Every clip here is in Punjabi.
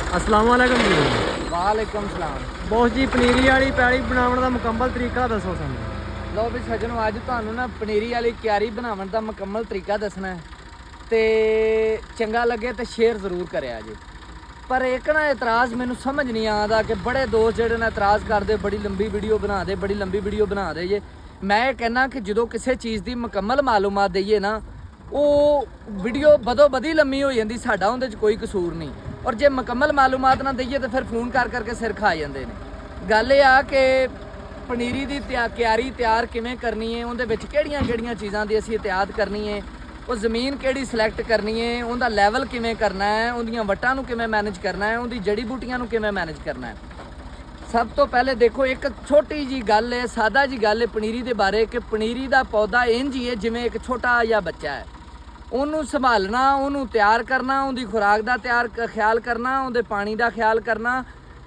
अस्सलाम वालेकुम जी। वालेकुम सलाम। बॉस जी पनीरी वाली पैली बनाने का मुकम्मल तरीका दसो सानू। लो भी सज्जनों, अज तुहानू ना पनीरी वाली क्यारी बनाने का मुकम्मल तरीका दसना है ते चंगा लगे तो शेयर जरूर करिया जी। पर एक ना एतराज़ मैनू समझ नहीं आता कि बड़े दोस्त जेडे ने एतराज़ करते बड़ी लंबी वीडियो बना दे, बड़ी लंबी वीडियो बना दे जे। मैं कहना कि जो किसी चीज़ की मुकम्मल मालूमात दईए ना, वो वीडियो बदो बदी लंबी हो जाती, साडा उहदे च कोई कसूर नहीं। और जे मुकम्मल मालूमात ना दईए तो फिर फोन कर करके सिर खा जाते हैं। गल ये आ कि पनीरी की क्यारी तैयार किवें करनी है, उहदे विच किहड़ियां चीज़ां की असीं एहतियात करनी है, वो ज़मीन किहड़ी सिलैक्ट करनी है, उनका लैवल किवें करना है, उहदियां वट्टां नूं किवें मैनेज करना है, उहदी जड़ी बूटियां नूं किवें मैनेज करना है। सब तो पहले देखो एक छोटी जी गल है, सादा जी गल है पनीरी के बारे कि पनीरी का पौधा इंज ही है जिवें एक छोटा जिहा बच्चा है। ਉਹਨੂੰ ਸੰਭਾਲਣਾ, ਉਹਨੂੰ ਤਿਆਰ ਕਰਨਾ, ਉਹਦੀ ਖੁਰਾਕ ਦਾ ਖਿਆਲ ਕਰਨਾ, ਉਹਦੇ ਪਾਣੀ ਦਾ ਖਿਆਲ ਕਰਨਾ,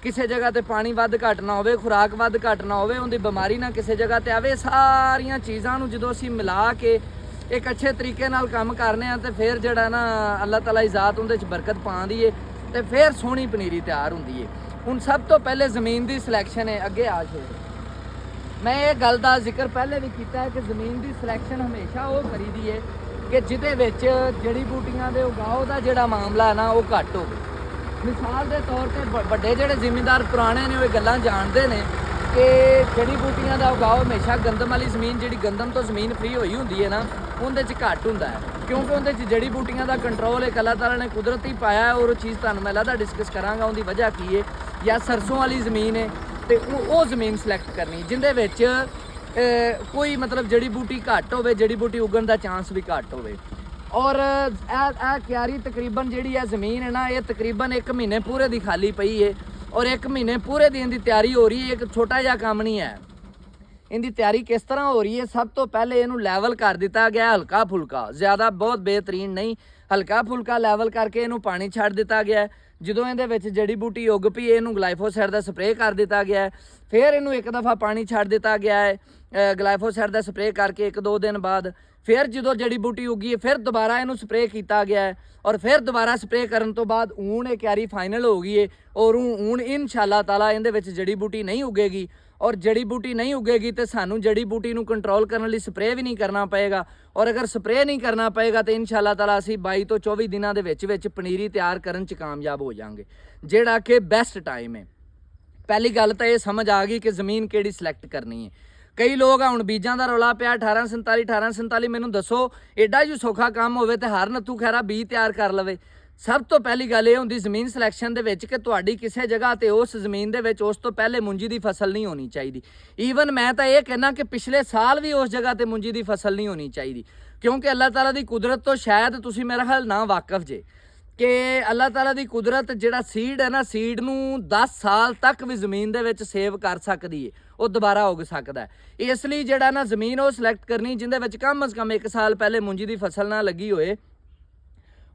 ਕਿਸੇ ਜਗ੍ਹਾ ਤੇ ਪਾਣੀ ਵੱਧ ਘੱਟ ਨਾ ਹੋਵੇ, ਖੁਰਾਕ ਵੱਧ ਘੱਟ ਨਾ ਹੋਵੇ, ਉਹਦੀ ਬਿਮਾਰੀ ਨਾ ਕਿਸੇ ਜਗ੍ਹਾ ਤੇ ਆਵੇ। ਸਾਰੀਆਂ ਚੀਜ਼ਾਂ ਨੂੰ ਜਦੋਂ ਅਸੀਂ ਮਿਲਾ ਕੇ ਇੱਕ ਅੱਛੇ ਤਰੀਕੇ ਨਾਲ ਕੰਮ ਕਰਨੇ ਆ ਤੇ ਫਿਰ ਜਿਹੜਾ ਨਾ ਅੱਲਾਹ ਤਾਲਾ ਦੀ ਜ਼ਾਤ ਉਹਦੇ 'ਚ ਬਰਕਤ ਪਾਉਂਦੀ ਏ ਤੇ ਫਿਰ ਸੋਹਣੀ ਪਨੀਰੀ ਤਿਆਰ ਹੁੰਦੀ ਏ। ਹੁਣ ਸਭ ਤੋਂ ਪਹਿਲੇ ਜ਼ਮੀਨ ਦੀ ਸਿਲੈਕਸ਼ਨ ਹੈ। ਅੱਗੇ ਆ ਜਾਓ, ਮੈਂ ਇਹ ਗੱਲ ਦਾ ਜ਼ਿਕਰ ਪਹਿਲੇ ਵੀ ਕੀਤਾ ਹੈ ਕਿ ਜ਼ਮੀਨ ਦੀ ਸਿਲੈਕਸ਼ਨ ਹਮੇਸ਼ਾ ਉਹ ਕਰੀਦੀ ਹੈ ਕਿ ਜਿਹਦੇ ਵਿੱਚ ਜੜੀ ਬੂਟੀਆਂ ਦੇ ਉਗਾਓ ਦਾ ਜਿਹੜਾ ਮਾਮਲਾ ਹੈ ਨਾ ਉਹ ਘੱਟ ਹੋਵੇ। ਮਿਸਾਲ ਦੇ ਤੌਰ ਤੇ ਵੱਡੇ ਜਿਹੜੇ ਜ਼ਿਮੀਂਦਾਰ ਪੁਰਾਣੇ ਨੇ ਉਹ ਇਹ ਗੱਲਾਂ ਜਾਣਦੇ ਨੇ ਕਿ ਜੜੀ ਬੂਟੀਆਂ ਦਾ ਉਗਾਓ ਹਮੇਸ਼ਾ ਗੰਦਮ ਵਾਲੀ ਜ਼ਮੀਨ, ਜਿਹੜੀ ਗੰਦਮ ਤੋਂ ਜ਼ਮੀਨ ਫ੍ਰੀ ਹੋਈ ਹੁੰਦੀ ਹੈ ਨਾ, ਉਹਦੇ 'ਚ ਘੱਟ ਹੁੰਦਾ ਹੈ, ਕਿਉਂਕਿ ਉਹਦੇ 'ਚ ਜੜੀ ਬੂਟੀਆਂ ਦਾ ਕੰਟਰੋਲ ਇੱਕ ਅੱਲਾਹ ਤਾਲਾ ਨੇ ਕੁਦਰਤੀ ਪਾਇਆ ਹੈ। ਔਰ ਉਹ ਚੀਜ਼ ਤੁਹਾਨੂੰ ਮੈਂ ਲੱਗਦਾ ਡਿਸਕਸ ਕਰਾਂਗਾ ਉਹਦੀ ਵਜ੍ਹਾ ਕੀ ਹੈ। ਜਾਂ ਸਰਸੋਂ ਵਾਲੀ ਜ਼ਮੀਨ ਹੈ ਤੇ ਉਹ ਜ਼ਮੀਨ ਸਿਲੈਕਟ ਕਰਨੀ ਜਿਹਦੇ ਵਿੱਚ ਕੋਈ ਮਤਲਬ ਜੜੀ ਬੂਟੀ ਘੱਟ ਹੋਵੇ, ਜੜੀ ਬੂਟੀ ਉਗਣ ਦਾ ਚਾਂਸ ਵੀ ਘੱਟ ਹੋਵੇ। ਔਰ ਇਹ ਕਿਆਰੀ ਤਕਰੀਬਨ ਜਿਹੜੀ ਹੈ ਜ਼ਮੀਨ ਹੈ ਨਾ, ਇਹ ਤਕਰੀਬਨ 1 ਮਹੀਨੇ ਪੂਰੇ ਦੀ ਖਾਲੀ ਪਈ ਹੈ ਔਰ 1 ਮਹੀਨੇ ਪੂਰੇ ਦੀ ਇਹਦੀ ਤਿਆਰੀ ਹੋ ਰਹੀ ਹੈ। ਇੱਕ ਛੋਟਾ ਜਿਹਾ ਕੰਮ ਨਹੀਂ ਹੈ। ਇਹਦੀ ਤਿਆਰੀ ਕਿਸ ਤਰ੍ਹਾਂ ਹੋ ਰਹੀ ਹੈ? ਸਭ ਤੋਂ ਪਹਿਲੇ ਇਹਨੂੰ ਲੈਵਲ ਕਰ ਦਿੱਤਾ ਗਿਆ, ਹਲਕਾ ਫੁਲਕਾ, ਜ਼ਿਆਦਾ ਬਹੁਤ ਬਿਹਤਰੀਨ ਨਹੀਂ, ਹਲਕਾ ਫੁਲਕਾ ਲੈਵਲ ਕਰਕੇ ਇਹਨੂੰ ਪਾਣੀ ਛੱਡ ਦਿੱਤਾ ਗਿਆ। ਜਦੋਂ ਇਹਦੇ ਵਿੱਚ ਜੜੀ ਬੂਟੀ ਉੱਗ ਪਈ ਇਹਨੂੰ ਗਲਾਈਫੋਸਾਈਡ ਦਾ ਸਪਰੇਅ ਕਰ ਦਿੱਤਾ ਗਿਆ। ਫਿਰ ਇਹਨੂੰ ਇੱਕ ਦਫਾ ਪਾਣੀ ਛੱਡ ਦਿੱਤਾ ਗਿਆ ਹੈ ਗਲਾਈਫੋਸਾਈਡ ਦਾ ਸਪਰੇਅ ਕਰਕੇ 1-2 ਦਿਨ ਬਾਅਦ। ਫਿਰ ਜਦੋਂ ਜੜੀ ਬੂਟੀ ਉੱਗੀ ਹੈ ਫਿਰ ਦੁਬਾਰਾ ਇਹਨੂੰ ਸਪਰੇਅ ਕੀਤਾ ਗਿਆ ਹੈ ਔਰ ਫਿਰ ਦੁਬਾਰਾ ਸਪਰੇਅ ਕਰਨ ਤੋਂ ਬਾਅਦ ਹੁਣ ਇਹ ਕਿਆਰੀ ਫਾਈਨਲ ਹੋ ਗਈ ਹੈ। ਔਰ ਹੁਣ ਇਨਸ਼ਾਅੱਲਾ ਤਾਲਾ ਇਹਦੇ ਵਿੱਚ ਜੜੀ ਬੂਟੀ ਨਹੀਂ ਉੱਗੇਗੀ। ਔਰ ਜੜੀ ਬੂਟੀ ਨਹੀਂ ਉੱਗੇਗੀ ਤੇ ਸਾਨੂੰ ਜੜੀ ਬੂਟੀ ਨੂੰ ਕੰਟਰੋਲ ਕਰਨ ਲਈ ਸਪਰੇਅ ਵੀ ਨਹੀਂ ਕਰਨਾ ਪਏਗਾ। ਔਰ ਅਗਰ ਸਪਰੇਅ ਨਹੀਂ ਕਰਨਾ ਪਏਗਾ ਤੇ ਇਨਸ਼ਾਅੱਲਾ ਤਾਲਾ ਅਸੀਂ 22 ਤੋਂ 24 ਦਿਨਾਂ ਦੇ ਵਿੱਚ ਪਨੀਰੀ ਤਿਆਰ ਕਰਨ 'ਚ ਕਾਮਯਾਬ ਹੋ ਜਾਵਾਂਗੇ, ਜਿਹੜਾ ਕਿ ਬੈਸਟ ਟਾਈਮ ਹੈ। ਪਹਿਲੀ ਗੱਲ ਤਾਂ ਇਹ ਸਮਝ ਆ ਗਈ ਕਿ ਜ਼ਮੀਨ ਕਿਹੜੀ ਸਿਲੈਕਟ ਕਰਨੀ ਹੈ। ਕਈ ਲੋਕ ਆ ਹੁਣ ਬੀਜਾਂ ਦਾ ਰੌਲਾ ਪਿਆ 1847 ਮੈਨੂੰ ਦੱਸੋ ਐਡਾ ਜੀ ਸੌਖਾ ਕੰਮ ਹੋਵੇ ਤੇ ਹਰ ਨੱਥੂ ਖੈਰਾ ਬੀਜ ਤਿਆਰ ਕਰ ਲਵੇ। ਸਭ ਤੋਂ ਪਹਿਲੀ ਗੱਲ ਇਹ ਹੁੰਦੀ ਜ਼ਮੀਨ ਸਿਲੈਕਸ਼ਨ ਦੇ ਵਿੱਚ ਕਿ ਤੁਹਾਡੀ ਕਿਸੇ ਜਗ੍ਹਾ ਤੇ ਉਸ ਜ਼ਮੀਨ ਦੇ ਵਿੱਚ ਉਸ ਤੋਂ ਪਹਿਲੇ ਮੁੰਜੀ ਦੀ ਫਸਲ ਨਹੀਂ ਹੋਣੀ ਚਾਹੀਦੀ। ਈਵਨ ਮੈਂ ਤਾਂ ਇਹ ਕਹਿਣਾ ਕਿ ਪਿਛਲੇ ਸਾਲ ਵੀ ਉਸ ਜਗ੍ਹਾ ਤੇ ਮੁੰਜੀ ਦੀ ਫਸਲ ਨਹੀਂ ਹੋਣੀ ਚਾਹੀਦੀ, ਕਿਉਂਕਿ ਅੱਲਾਹ ਤਾਲਾ ਦੀ ਕੁਦਰਤ ਤੋਂ ਸ਼ਾਇਦ ਤੁਸੀਂ ਮੇਰਾ ਖਿਆਲ ਨਾ ਵਾਕਫ ਜੇ ਕਿ ਅੱਲਾਹ ਤਾਲਾ ਦੀ ਕੁਦਰਤ ਜਿਹੜਾ ਸੀਡ ਹੈ ਨਾ, ਸੀਡ ਨੂੰ 10 ਸਾਲ ਤੱਕ ਵੀ ਜ਼ਮੀਨ ਦੇ ਵਿੱਚ ਸੇਵ ਕਰ ਸਕਦੀ ਹੈ, ਉਹ ਦੁਬਾਰਾ ਉੱਗ ਸਕਦਾ ਹੈ। ਇਸ ਲਈ ਜਿਹੜਾ ਨਾ ਜ਼ਮੀਨ ਉਹ ਸਿਲੈਕਟ ਕਰਨੀ ਜਿਹਦੇ ਵਿੱਚ ਕਮ ਅਜ਼ ਕਮ 1 ਸਾਲ ਪਹਿਲੇ ਮੁੰਜੀ ਦੀ ਫਸਲ ਨਾ ਲੱਗੀ ਹੋਏ।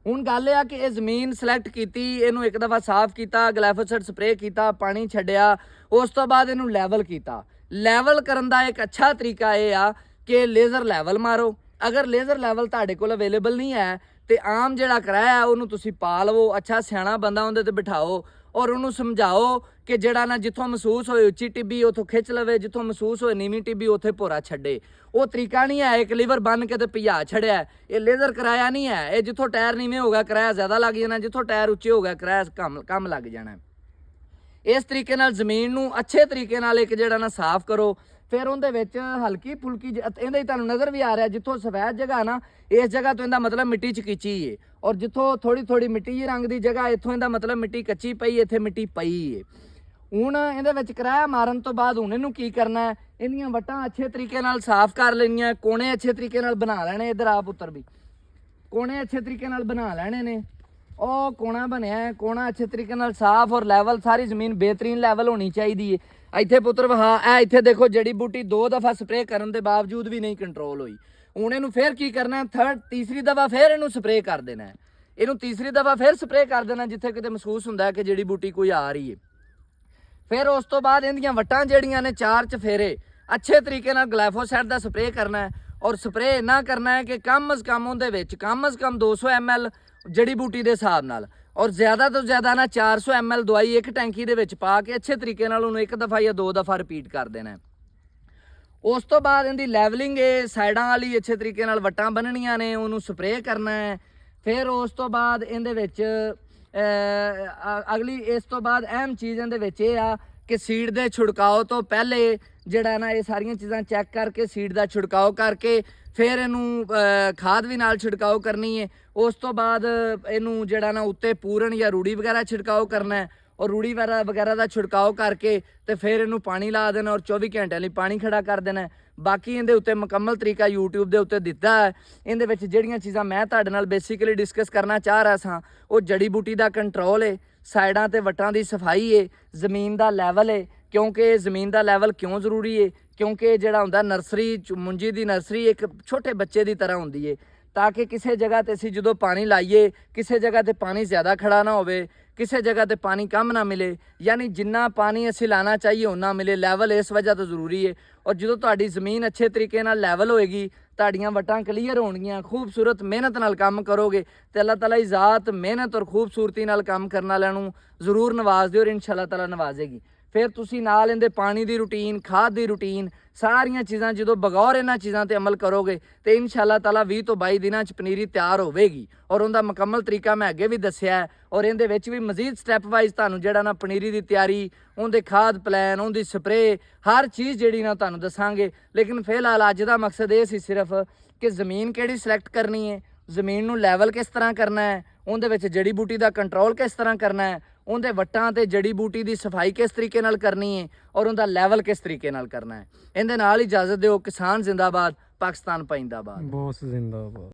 ਹੁਣ ਗੱਲ ਇਹ ਆ ਕਿ ਇਹ ਜ਼ਮੀਨ ਸਿਲੈਕਟ ਕੀਤੀ, ਇਹਨੂੰ ਇੱਕ ਦਫਾ ਸਾਫ਼ ਕੀਤਾ, ਗਲਾਈਫੋਸਾਈਡ ਸਪਰੇਅ ਕੀਤਾ, ਪਾਣੀ ਛੱਡਿਆ, ਉਸ ਤੋਂ ਬਾਅਦ ਇਹਨੂੰ ਲੈਵਲ ਕੀਤਾ। ਲੈਵਲ ਕਰਨ ਦਾ ਇੱਕ ਅੱਛਾ ਤਰੀਕਾ ਇਹ ਆ ਕਿ ਲੇਜ਼ਰ ਲੈਵਲ ਮਾਰੋ। ਅਗਰ ਲੇਜ਼ਰ ਲੈਵਲ ਤੁਹਾਡੇ ਕੋਲ ਅਵੇਲੇਬਲ ਨਹੀਂ ਹੈ ਤੇ ਆਮ ਜਿਹੜਾ ਕਿਰਾਇਆ ਉਹਨੂੰ ਤੁਸੀਂ ਪਾ ਲਵੋ, ਅੱਛਾ ਸਿਆਣਾ ਬੰਦਾ ਉਹਦੇ ਤੇ ਬਿਠਾਓ ਔਰ ਉਹਨੂੰ ਸਮਝਾਓ ਕਿ ਜਿਹੜਾ ਨਾ ਜਿੱਥੋਂ ਮਹਿਸੂਸ ਹੋਏ ਉੱਚੀ ਟਿੱਬੀ ਉੱਥੋਂ ਖਿੱਚ ਲਵੇ, ਜਿੱਥੋਂ ਮਹਿਸੂਸ ਹੋਏ ਨੀਵੀਂ ਟਿੱਬੀ ਉੱਥੇ ਭੋਰਾ ਛੱਡੇ। ਉਹ ਤਰੀਕਾ ਨਹੀਂ ਹੈ ਇੱਕ ਲੀਵਰ ਬੰਨ ਕੇ ਤੇ ਪਿਆ ਛੜਿਆ, ਇਹ ਲੇਜ਼ਰ ਕਿਰਾਇਆ ਨਹੀਂ ਹੈ। ਇਹ ਜਿੱਥੋਂ ਟਾਇਰ ਨੀਵੇਂ ਹੋ ਗਿਆ ਕਿਰਾਇਆ ਜ਼ਿਆਦਾ ਲੱਗ ਜਾਣਾ, ਜਿੱਥੋਂ ਟਾਇਰ ਉੱਚੇ ਹੋ ਗਿਆ ਕਿਰਾਇਆ ਕਮ ਲੱਗ ਜਾਣਾ। ਇਸ ਤਰੀਕੇ ਨਾਲ ਜ਼ਮੀਨ ਨੂੰ ਅੱਛੇ ਤਰੀਕੇ ਨਾਲ ਇੱਕ ਜਿਹੜਾ ਨਾ ਸਾਫ਼ ਕਰੋ। ਫਿਰ ਉਹਦੇ ਵਿੱਚ ਹਲਕੀ ਫੁਲਕੀ ਇਹਦੇ ਤੁਹਾਨੂੰ ਨਜ਼ਰ ਵੀ ਆ ਰਿਹਾ ਜਿੱਥੋਂ ਸਫੈਦ ਜਗ੍ਹਾ ਨਾ, ਇਸ ਜਗ੍ਹਾ ਤੋਂ ਇਹਦਾ ਮਤਲਬ ਮਿੱਟੀ 'ਚ ਕੀਚੀ ਏ। ਔਰ ਜਿੱਥੋਂ ਥੋੜੀ ਮਿੱਟੀ ਜਿਹੀ ਰੰਗ ਦੀ ਜਗ੍ਹਾ ਇੱਥੋਂ ਇਹਦਾ ਮਤਲਬ ਮਿੱਟੀ ਕੱਚੀ ਪਈ, ਇੱਥੇ ਮਿੱਟੀ ਪਈ ਏ। ਹੁਣ ਇਹਦੇ ਵਿੱਚ ਕਿਰਾਇਆ ਮਾਰਨ ਤੋਂ ਬਾਅਦ ਹੁਣ ਇਹਨੂੰ ਕੀ ਕਰਨਾ ਹੈ, ਇਹਦੀਆਂ ਵੱਟਾਂ ਅੱਛੇ ਤਰੀਕੇ ਨਾਲ ਸਾਫ਼ ਕਰ ਲੈਣੀਆਂ, ਕੋਣੇ ਅੱਛੇ ਤਰੀਕੇ ਨਾਲ ਬਣਾ ਲੈਣੇ। ਇੱਧਰ ਆ ਪੁੱਤਰ ਵੀ, ਕੋਣੇ ਅੱਛੇ ਤਰੀਕੇ ਨਾਲ ਬਣਾ ਲੈਣੇ ਨੇ। ਉਹ ਕੋਣਾ ਬਣਿਆ ਹੈ, ਕੋਣਾ ਅੱਛੇ ਤਰੀਕੇ ਨਾਲ ਸਾਫ਼ ਔਰ ਲੈਵਲ, ਸਾਰੀ ਜ਼ਮੀਨ ਬਿਹਤਰੀਨ ਲੈਵਲ ਹੋਣੀ ਚਾਹੀਦੀ ਹੈ। ਇੱਥੇ ਪੁੱਤਰ ਵਹਾ ਇਹ ਇੱਥੇ ਦੇਖੋ ਜੜੀ ਬੂਟੀ 2 ਦਫਾ ਸਪਰੇਅ ਕਰਨ ਦੇ ਬਾਵਜੂਦ ਵੀ ਨਹੀਂ ਕੰਟਰੋਲ ਹੋਈ। ਹੁਣ ਇਹਨੂੰ ਫਿਰ ਕੀ ਕਰਨਾ, ਤੀਸਰੀ ਦਫਾ ਫਿਰ ਇਹਨੂੰ ਸਪਰੇਅ ਕਰ ਦੇਣਾ, ਇਹਨੂੰ ਤੀਸਰੀ ਦਫਾ ਫਿਰ ਸਪਰੇਅ ਕਰ ਦੇਣਾ ਜਿੱਥੇ ਕਿਤੇ ਮਹਿਸੂਸ ਹੁੰਦਾ ਕਿ ਜੜੀ ਬੂਟੀ ਕੋਈ ਆ ਰਹੀ ਹੈ। ਫਿਰ ਉਸ ਤੋਂ ਬਾਅਦ ਇਹਦੀਆਂ ਵੱਟਾਂ ਜਿਹੜੀਆਂ ਨੇ 4 ਚਫੇਰੇ ਅੱਛੇ ਤਰੀਕੇ ਨਾਲ ਗਲਾਈਫੋਸਾਈਡ ਦਾ ਸਪਰੇਅ ਕਰਨਾ ਹੈ। ਔਰ ਸਪਰੇਅ ਇੰਨਾ ਕਰਨਾ ਹੈ ਕਿ ਕਮ ਅਜ਼ ਕਮ ਉਹਦੇ ਵਿੱਚ ਕਮ ਅਜ਼ ਕਮ 200 ml ਜੜੀ ਬੂਟੀ ਦੇ ਹਿਸਾਬ ਨਾਲ, ਔਰ ਜ਼ਿਆਦਾ ਤੋਂ ਜ਼ਿਆਦਾ ਨਾ 400 ml ਦਵਾਈ ਇੱਕ ਟੈਂਕੀ ਦੇ ਵਿੱਚ ਪਾ ਕੇ ਅੱਛੇ ਤਰੀਕੇ ਨਾਲ ਉਹਨੂੰ ਇੱਕ ਦਫਾ ਜਾਂ ਦੋ ਦਫਾ ਰਿਪੀਟ ਕਰ ਦੇਣਾ। ਉਸ ਤੋਂ ਬਾਅਦ ਇਹਦੀ ਲੈਵਲਿੰਗ ਹੈ, ਸਾਈਡਾਂ ਵਾਲੀ ਅੱਛੇ ਤਰੀਕੇ ਨਾਲ ਵੱਟਾਂ ਬੰਨਣੀਆਂ ਨੇ, ਉਹਨੂੰ ਸਪਰੇਅ ਕਰਨਾ ਹੈ। ਫਿਰ ਉਸ ਤੋਂ ਬਾਅਦ ਇਹਦੇ ਵਿੱਚ ਅਗਲੀ ਇਸ ਤੋਂ ਬਾਅਦ ਅਹਿਮ ਚੀਜ਼ ਇਹਦੇ ਵਿੱਚ ਇਹ ਆ ਕਿ ਸੀਡ ਦੇ ਛਿੜਕਾਓ ਤੋਂ ਪਹਿਲੇ ਜਿਹੜਾ ਨਾ ਇਹ ਸਾਰੀਆਂ ਚੀਜ਼ਾਂ ਚੈੱਕ ਕਰਕੇ ਸੀਡ ਦਾ ਛਿੜਕਾਓ ਕਰਕੇ ਫਿਰ ਇਹਨੂੰ ਖਾਦ ਵੀ ਨਾਲ ਛਿੜਕਾਓ ਕਰਨੀ ਹੈ। ਉਸ ਤੋਂ ਬਾਅਦ ਇਹਨੂੰ ਜਿਹੜਾ ਨਾ ਉੱਤੇ ਪੂਰਨ ਜਾਂ ਰੂੜੀ ਵਗੈਰਾ ਛਿੜਕਾਓ ਕਰਨਾ ਹੈ, ਔਰ ਰੂੜੀ ਵਗੈਰਾ ਦਾ ਛਿੜਕਾਓ ਕਰਕੇ ਤੇ ਫਿਰ ਇਹਨੂੰ ਪਾਣੀ ਲਾ ਦੇਣਾ ਔਰ 24 ਘੰਟਿਆਂ ਲਈ ਪਾਣੀ ਖੜਾ ਕਰ ਦੇਣਾ। ਬਾਕੀ ਇਹਦੇ ਉੱਤੇ ਮੁਕੰਮਲ ਤਰੀਕਾ YouTube ਦੇ ਉੱਤੇ ਦਿੱਤਾ ਹੈ। ਇਹਦੇ ਵਿੱਚ ਜਿਹੜੀਆਂ ਚੀਜ਼ਾਂ ਮੈਂ ਤੁਹਾਡੇ ਨਾਲ ਬੇਸਿਕਲੀ ਡਿਸਕਸ ਕਰਨਾ ਚਾਹ ਰਿਹਾ ਸਾਂ, ਉਹ ਜੜੀ ਬੂਟੀ ਦਾ ਕੰਟਰੋਲ ਹੈ, ਸਾਈਡਾਂ ਤੇ ਵੱਟਾਂ ਦੀ ਸਫਾਈ ਹੈ, ਜ਼ਮੀਨ ਦਾ ਲੈਵਲ ਹੈ। ਕਿਉਂਕਿ ਜ਼ਮੀਨ ਦਾ ਲੈਵਲ ਕਿਉਂ ਜ਼ਰੂਰੀ ਹੈ? ਕਿਉਂਕਿ ਜਿਹੜਾ ਹੁੰਦਾ ਨਰਸਰੀ ਮੁੰਜੀ ਦੀ ਨਰਸਰੀ ਇੱਕ ਛੋਟੇ ਬੱਚੇ ਦੀ ਤਰ੍ਹਾਂ ਹੁੰਦੀ ਹੈ, ਤਾਂ ਕਿ ਕਿਸੇ ਜਗ੍ਹਾ ਤੇ ਅਸੀਂ ਜਦੋਂ ਪਾਣੀ ਲਾਈਏ ਕਿਸੇ ਜਗ੍ਹਾ ਤੇ ਪਾਣੀ ਜ਼ਿਆਦਾ ਖੜਾ ਨਾ ਹੋਵੇ, ਕਿਸੇ ਜਗ੍ਹਾ ਤੇ ਪਾਣੀ ਕਮ ਨਾ ਮਿਲੇ, ਯਾਨੀ ਜਿੰਨਾ ਪਾਣੀ ਅਸੀਂ ਲਾਣਾ ਚਾਹੀਏ ਉਨਾ ਮਿਲੇ। ਲੈਵਲ ਇਸ ਵਜ੍ਹਾ ਤੋਂ ਜ਼ਰੂਰੀ ਹੈ। ਔਰ ਜਦੋਂ ਤੁਹਾਡੀ ਜ਼ਮੀਨ ਅੱਛੇ ਤਰੀਕੇ ਨਾਲ ਲੈਵਲ ਹੋਏਗੀ, ਤੁਹਾਡੀਆਂ ਵੱਟਾਂ ਕਲੀਅਰ ਹੋਣਗੀਆਂ, ਖੂਬਸੂਰਤ ਮਿਹਨਤ ਨਾਲ ਕੰਮ ਕਰੋਗੇ ਤੇ ਅੱਲਾਹ ਤਾਲਾ ਦੀ ਜ਼ਾਤ ਮਿਹਨਤ ਔਰ ਖੂਬਸੂਰਤੀ ਨਾਲ ਕੰਮ ਕਰਨ ਵਾਲਿਆਂ ਨੂੰ ਜ਼ਰੂਰ ਨਵਾਜ਼ਦੇ ਔਰ ਇਨਸ਼ਾ ਤਾਲਾ ਨਵਾਜ਼ੇਗੀ। ਫਿਰ ਤੁਸੀਂ ਨਾਲ ਇਹਦੇ ਪਾਣੀ ਦੀ ਰੂਟੀਨ, ਖਾਦ ਦੀ ਰੂਟੀਨ, ਸਾਰੀਆਂ ਚੀਜ਼ਾਂ ਜਦੋਂ ਬਗੌਰ ਇਹਨਾਂ ਚੀਜ਼ਾਂ ਤੇ ਅਮਲ ਕਰੋਗੇ ਤੇ ਇਨਸ਼ਾ ਤਾਲਾ 20 ਤੋਂ 22 ਦਿਨਾਂ ਚ ਪਨੀਰੀ ਤਿਆਰ ਹੋਵੇਗੀ। ਔਰ ਉਹਦਾ ਮੁਕੰਮਲ ਤਰੀਕਾ ਮੈਂ ਅੱਗੇ ਵੀ ਦੱਸਿਆ, ਔਰ ਇਹਦੇ ਵਿੱਚ ਵੀ ਮਜ਼ੀਦ ਸਟੈਪ ਵਾਈਜ਼ ਤੁਹਾਨੂੰ ਜਿਹੜਾ ਨਾ ਪਨੀਰੀ ਦੀ ਤਿਆਰੀ, ਉਹਦੇ ਖਾਦ ਪਲਾਨ, ਉਹਦੀ ਸਪਰੇ, ਹਰ ਚੀਜ਼ ਜਿਹੜੀ ਨਾ ਤੁਹਾਨੂੰ ਦੱਸਾਂਗੇ। ਲੇਕਿਨ ਫਿਲਹਾਲ ਅੱਜ ਦਾ ਮਕਸਦ ਇਹ ਸੀ ਸਿਰਫ ਕਿ ਜ਼ਮੀਨ ਕਿਹੜੀ ਸਿਲੈਕਟ ਕਰਨੀ ਹੈ, ਜ਼ਮੀਨ ਨੂੰ ਲੈਵਲ ਕਿਸ ਤਰ੍ਹਾਂ ਕਰਨਾ ਹੈ, ਉਹਦੇ ਵਿੱਚ ਜੜੀ ਬੂਟੀ ਦਾ ਕੰਟਰੋਲ ਕਿਸ ਤਰ੍ਹਾਂ ਕਰਨਾ ਹੈ, ਉਹਦੇ ਵੱਟਾਂ ਤੇ ਜੜੀ ਬੂਟੀ ਦੀ ਸਫਾਈ ਕਿਸ ਤਰੀਕੇ ਨਾਲ ਕਰਨੀ ਹੈ, ਔਰ ਉਹਦਾ ਲੈਵਲ ਕਿਸ ਤਰੀਕੇ ਨਾਲ ਕਰਨਾ ਹੈ। ਇਹਦੇ ਨਾਲ ਇਜਾਜ਼ਤ ਦਿਓ। ਕਿਸਾਨ ਜ਼ਿੰਦਾਬਾਦ, ਪਾਕਿਸਤਾਨ ਪਾਇੰਦਾਬਾਦ। ਬੌਸ ਜ਼ਿੰਦਾਬਾਦ।